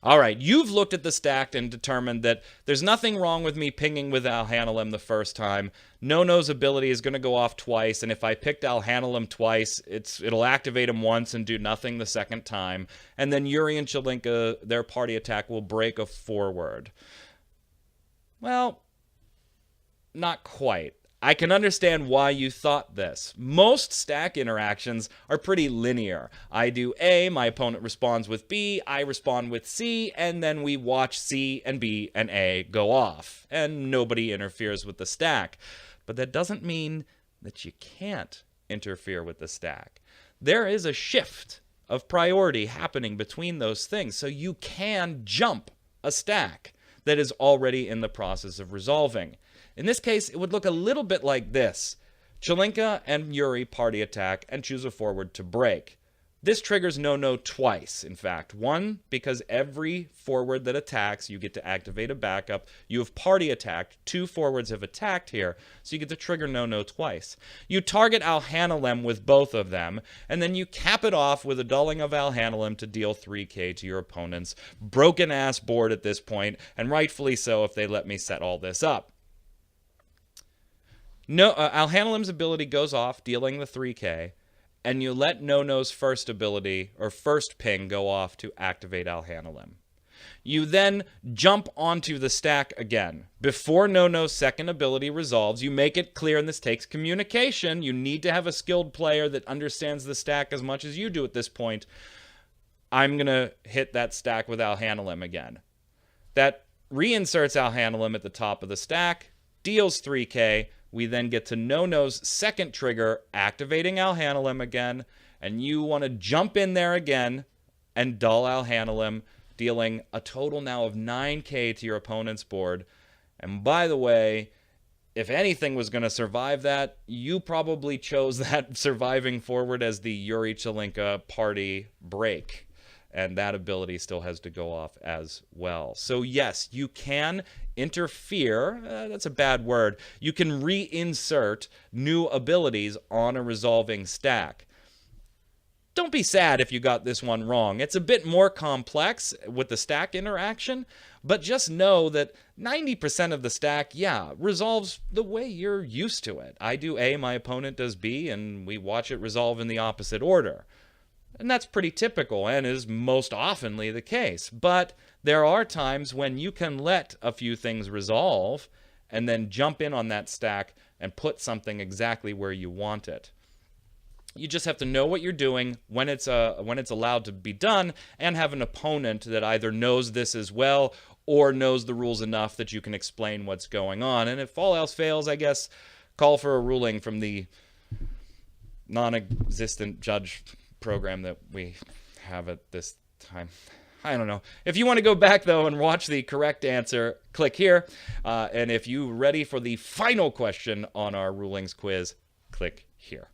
All right, you've looked at the stack and determined that there's nothing wrong with me pinging with Alhanalem the first time. No-No's ability is going to go off twice, and if I picked Alhanalem twice, it'll activate him once and do nothing the second time. And then Yuri and Chelinka, their party attack will break a forward. Well, not quite. I can understand why you thought this. Most stack interactions are pretty linear. I do A, my opponent responds with B, I respond with C, and then we watch C and B and A go off, and nobody interferes with the stack. But that doesn't mean that you can't interfere with the stack. There is a shift of priority happening between those things, so you can jump a stack that is already in the process of resolving. In this case, it would look a little bit like this. Chelinka and Yuri party attack and choose a forward to break. This triggers no-no twice, in fact. One, because every forward that attacks, you get to activate a backup. You have party attacked. 2 forwards have attacked here, so you get to trigger no-no twice. You target Alhanalem with both of them, and then you cap it off with a dulling of Alhanalem to deal 3k to your opponent's broken-ass board at this point, and rightfully so if they let me set all this up. No, Alhanalem's ability goes off, dealing the 3k, and you let No-No's first ability, or first ping, go off to activate Alhanalem. You then jump onto the stack again. Before No-No's second ability resolves, you make it clear, and this takes communication. You need to have a skilled player that understands the stack as much as you do at this point. I'm going to hit that stack with Alhanalem again. That reinserts Alhanalem at the top of the stack, deals 3k. We then get to No-No's second trigger, activating Alhanalem again, and you want to jump in there again and dull Alhanalem, dealing a total now of 9k to your opponent's board. And by the way, if anything was going to survive that, you probably chose that surviving forward as the Yuri Chelinka party break. And that ability still has to go off as well. So yes, you can interfere. That's a bad word. You can reinsert new abilities on a resolving stack. Don't be sad if you got this one wrong. It's a bit more complex with the stack interaction, but just know that 90% of the stack, yeah, resolves the way you're used to it. I do A, my opponent does B, and we watch it resolve in the opposite order. And that's pretty typical and is most oftenly the case. But there are times when you can let a few things resolve and then jump in on that stack and put something exactly where you want it. You just have to know what you're doing when it's allowed to be done, and have an opponent that either knows this as well or knows the rules enough that you can explain what's going on. And if all else fails, I guess call for a ruling from the non-existent judge program that we have at this time. I don't know. If you want to go back, though, and watch the correct answer, click here. And if you're ready for the final question on our rulings quiz, click here.